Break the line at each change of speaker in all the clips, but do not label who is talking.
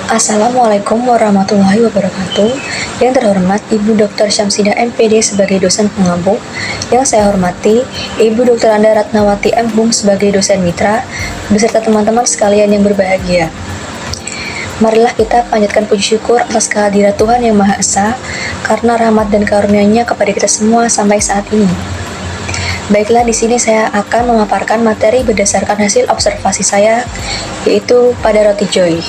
Assalamualaikum warahmatullahi wabarakatuh. Yang terhormat Ibu Dr. Syamsidah MPD sebagai dosen pengampu. Yang saya hormati Ibu Dr. Anda Ratnawati M. Hum sebagai dosen mitra, beserta teman-teman sekalian yang berbahagia. Marilah kita panjatkan puji syukur atas kehadirat Tuhan Yang Maha Esa, karena rahmat dan karunia-Nya kepada kita semua sampai saat ini. Baiklah, di sini saya akan memaparkan materi berdasarkan hasil observasi saya, yaitu pada roti joy.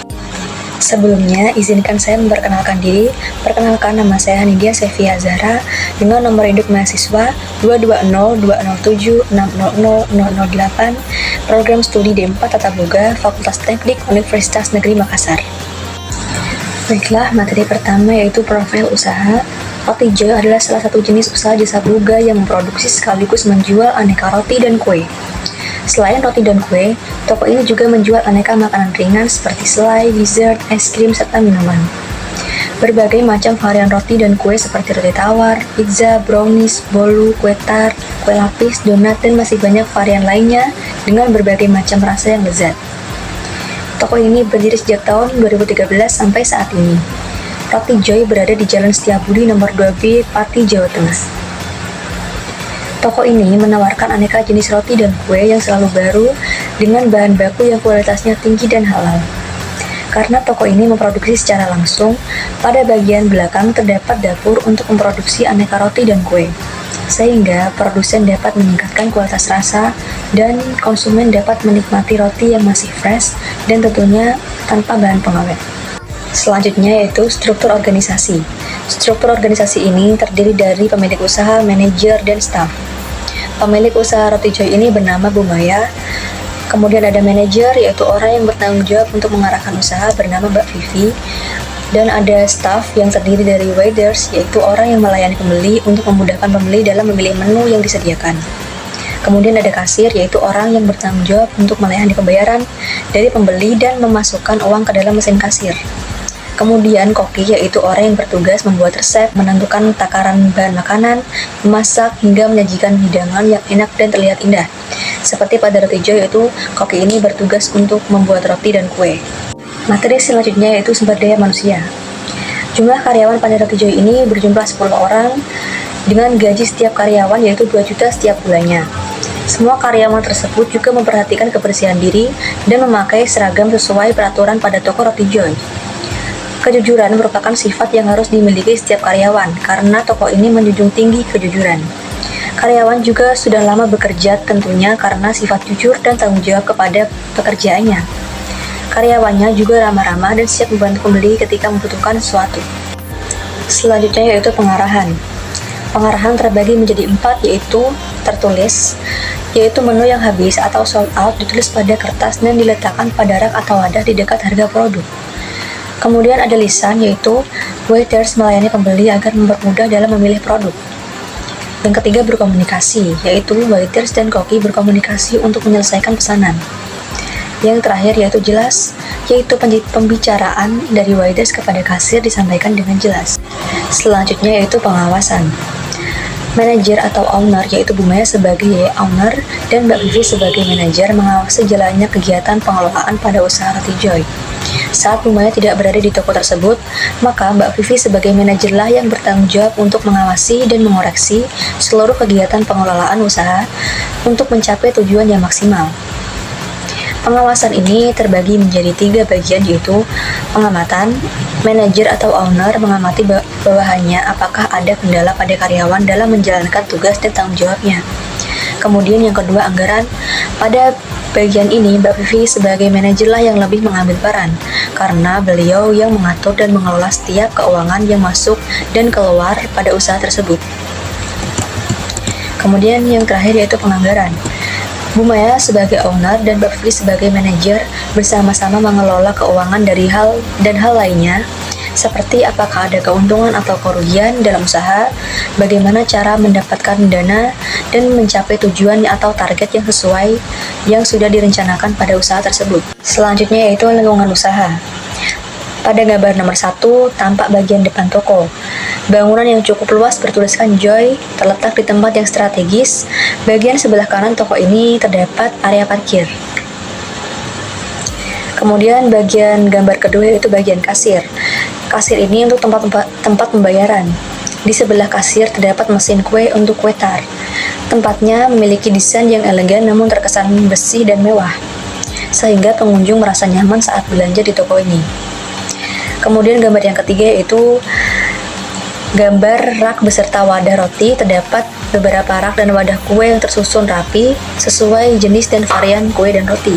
Sebelumnya, izinkan saya memperkenalkan diri. Perkenalkan, nama saya Hanidia Sevia Zahra dengan nomor induk mahasiswa 22020760008, program studi D4 Tata Boga, Fakultas Teknik Universitas Negeri Makassar. Baiklah, materi pertama yaitu profil usaha. Roti Joy adalah salah satu jenis usaha jasa boga yang memproduksi sekaligus menjual aneka roti dan kue. Selain roti dan kue, toko ini juga menjual aneka makanan ringan seperti selai, dessert, es krim, serta minuman. Berbagai macam varian roti dan kue seperti roti tawar, pizza, brownies, bolu, kue tart, kue lapis, donat, dan masih banyak varian lainnya dengan berbagai macam rasa yang lezat. Toko ini berdiri sejak tahun 2013 sampai saat ini. Roti Joy berada di Jalan Setiabudi nomor 2B, Pati, Jawa Tengah. Toko ini menawarkan aneka jenis roti dan kue yang selalu baru dengan bahan baku yang kualitasnya tinggi dan halal. Karena toko ini memproduksi secara langsung, pada bagian belakang terdapat dapur untuk memproduksi aneka roti dan kue. Sehingga produsen dapat meningkatkan kualitas rasa dan konsumen dapat menikmati roti yang masih fresh dan tentunya tanpa bahan pengawet. Selanjutnya yaitu struktur organisasi. Struktur organisasi ini terdiri dari pemilik usaha, manajer, dan staf. Pemilik usaha Roti Joy ini bernama Bu Maya. Kemudian ada manajer, yaitu orang yang bertanggung jawab untuk mengarahkan usaha, bernama Mbak Vivi. Dan ada staf yang terdiri dari waiters, yaitu orang yang melayani pembeli untuk memudahkan pembeli dalam memilih menu yang disediakan. Kemudian ada kasir, yaitu orang yang bertanggung jawab untuk melayani pembayaran dari pembeli dan memasukkan uang ke dalam mesin kasir. Kemudian koki, yaitu orang yang bertugas membuat resep, menentukan takaran bahan makanan, memasak, hingga menyajikan hidangan yang enak dan terlihat indah. Seperti pada Roti Joy, yaitu koki ini bertugas untuk membuat roti dan kue. Materi selanjutnya yaitu sumber daya manusia. Jumlah karyawan pada Roti Joy ini berjumlah 10 orang dengan gaji setiap karyawan yaitu 2 juta setiap bulannya. Semua karyawan tersebut juga memperhatikan kebersihan diri dan memakai seragam sesuai peraturan pada toko Roti Joy. Kejujuran merupakan sifat yang harus dimiliki setiap karyawan, karena toko ini menjunjung tinggi kejujuran. Karyawan juga sudah lama bekerja tentunya karena sifat jujur dan tanggung jawab kepada pekerjaannya. Karyawannya juga ramah-ramah dan siap membantu pembeli ketika membutuhkan sesuatu. Selanjutnya yaitu pengarahan. Pengarahan terbagi menjadi 4, yaitu tertulis, yaitu menu yang habis atau sold out ditulis pada kertas dan diletakkan pada rak atau wadah di dekat harga produk. Kemudian ada lisan, yaitu waiters melayani pembeli agar mempermudah dalam memilih produk. Yang ketiga berkomunikasi, yaitu waiters dan koki berkomunikasi untuk menyelesaikan pesanan. Yang terakhir yaitu jelas, yaitu pembicaraan dari waiters kepada kasir disampaikan dengan jelas. Selanjutnya yaitu pengawasan. Manajer atau owner, yaitu Bu Maya sebagai owner dan Mbak Vivi sebagai manajer, mengawasi jalannya kegiatan pengelolaan pada usaha Roti Joy. Saat Bu Maya tidak berada di toko tersebut, maka Mbak Vivi sebagai manajerlah yang bertanggung jawab untuk mengawasi dan mengoreksi seluruh kegiatan pengelolaan usaha untuk mencapai tujuan yang maksimal. Pengawasan ini terbagi menjadi 3 bagian, yaitu pengamatan. Manajer atau owner mengamati bawahannya apakah ada kendala pada karyawan dalam menjalankan tugas dan tanggung jawabnya. Kemudian yang kedua, anggaran. Pada bagian ini, Mbak Vivi sebagai manajerlah yang lebih mengambil peran, karena beliau yang mengatur dan mengelola setiap keuangan yang masuk dan keluar pada usaha tersebut. Kemudian yang terakhir yaitu penganggaran. Bu Maya sebagai owner dan Mbak Vivi sebagai manajer bersama-sama mengelola keuangan dari hal lainnya, seperti apakah ada keuntungan atau kerugian dalam usaha, bagaimana cara mendapatkan dana, dan mencapai tujuan atau target yang sesuai yang sudah direncanakan pada usaha tersebut. Selanjutnya yaitu lingkungan usaha. Pada gambar nomor 1, tampak bagian depan toko. Bangunan yang cukup luas bertuliskan Joy, terletak di tempat yang strategis. Bagian sebelah kanan toko ini terdapat area parkir. Kemudian bagian gambar kedua yaitu bagian kasir. Kasir ini untuk tempat pembayaran. Di sebelah kasir terdapat mesin kue untuk kue tar. Tempatnya memiliki desain yang elegan namun terkesan bersih dan mewah, sehingga pengunjung merasa nyaman saat belanja di toko ini. Kemudian gambar yang ketiga yaitu gambar rak beserta wadah roti. Terdapat beberapa rak dan wadah kue yang tersusun rapi sesuai jenis dan varian kue dan roti,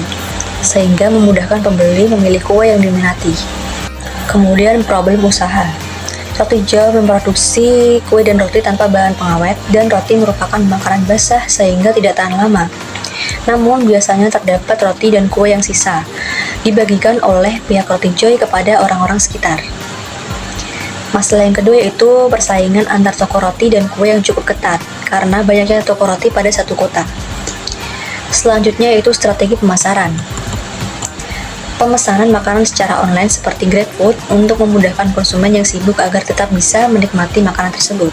sehingga memudahkan pembeli memilih kue yang diminati. Kemudian problem usaha. Roti Jawa memproduksi kue dan roti tanpa bahan pengawet, dan roti merupakan makanan basah sehingga tidak tahan lama. Namun biasanya terdapat roti dan kue yang sisa, dibagikan oleh pihak Roti Joy kepada orang-orang sekitar. Masalah yang kedua yaitu persaingan antar toko roti dan kue yang cukup ketat, karena banyaknya toko roti pada satu kota. Selanjutnya yaitu strategi pemasaran. Pemesanan makanan secara online seperti GrabFood untuk memudahkan konsumen yang sibuk agar tetap bisa menikmati makanan tersebut.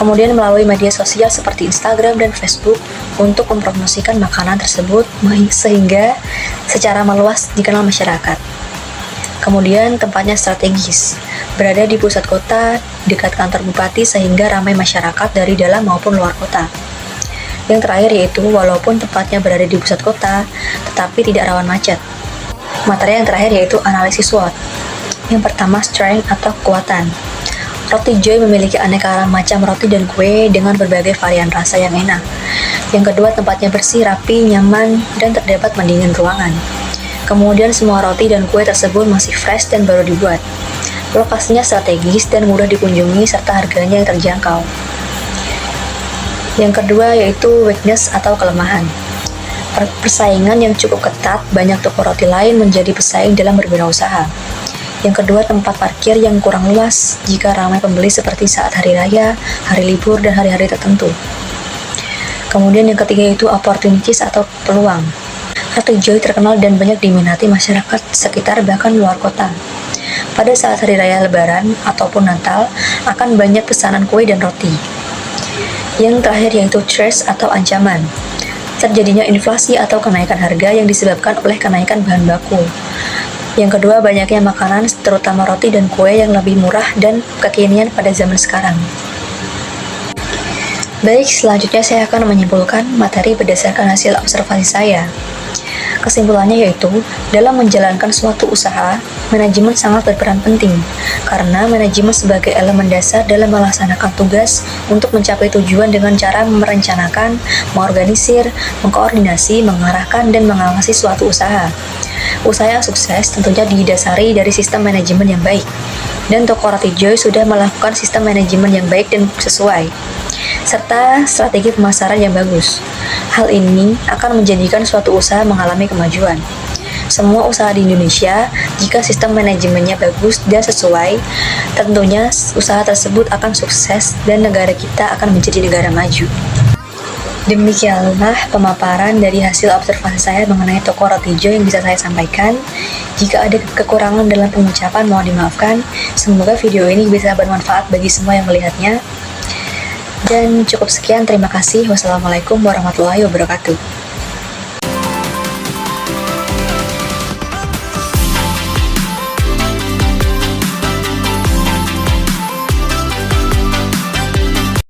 Kemudian melalui media sosial seperti Instagram dan Facebook untuk mempromosikan makanan tersebut sehingga secara meluas dikenal masyarakat. Kemudian tempatnya strategis, berada di pusat kota, dekat kantor bupati sehingga ramai masyarakat dari dalam maupun luar kota. Yang terakhir yaitu walaupun tempatnya berada di pusat kota, tetapi tidak rawan macet. Materi yang terakhir yaitu analisis SWOT. Yang pertama, strength atau kekuatan. Roti Joy memiliki aneka macam roti dan kue dengan berbagai varian rasa yang enak. Yang kedua, tempatnya bersih, rapi, nyaman, dan terdapat pendingin ruangan. Kemudian semua roti dan kue tersebut masih fresh dan baru dibuat. Lokasinya strategis dan mudah dikunjungi serta harganya yang terjangkau. Yang kedua yaitu weakness atau kelemahan. Persaingan yang cukup ketat, banyak toko roti lain menjadi pesaing dalam berwirausaha. Yang kedua, tempat parkir yang kurang luas jika ramai pembeli seperti saat hari raya, hari libur, dan hari-hari tertentu. Kemudian yang ketiga yaitu opportunities atau peluang. Roti Joy terkenal dan banyak diminati masyarakat sekitar bahkan luar kota. Pada saat hari raya Lebaran ataupun Natal, akan banyak pesanan kue dan roti. Yang terakhir yaitu threat atau ancaman. Terjadinya inflasi atau kenaikan harga yang disebabkan oleh kenaikan bahan baku. Yang kedua, banyaknya makanan, terutama roti dan kue yang lebih murah dan kekinian pada zaman sekarang. Baik, selanjutnya saya akan menyimpulkan materi berdasarkan hasil observasi saya. Kesimpulannya yaitu, dalam menjalankan suatu usaha, manajemen sangat berperan penting, karena manajemen sebagai elemen dasar dalam melaksanakan tugas untuk mencapai tujuan dengan cara merencanakan, mengorganisir, mengkoordinasi, mengarahkan, dan mengawasi suatu usaha. Usaha yang sukses tentunya didasari dari sistem manajemen yang baik, dan toko Roti Joy sudah melakukan sistem manajemen yang baik dan sesuai, serta strategi pemasaran yang bagus. Hal ini akan menjadikan suatu usaha mengalami kemajuan. Semua usaha di Indonesia, jika sistem manajemennya bagus dan sesuai, tentunya usaha tersebut akan sukses dan negara kita akan menjadi negara maju. Demikianlah pemaparan dari hasil observasi saya mengenai toko Roti Joy yang bisa saya sampaikan. Jika ada kekurangan dalam pengucapan, mohon dimaafkan. Semoga video ini bisa bermanfaat bagi semua yang melihatnya. Dan cukup sekian, terima kasih. Wassalamualaikum warahmatullahi wabarakatuh.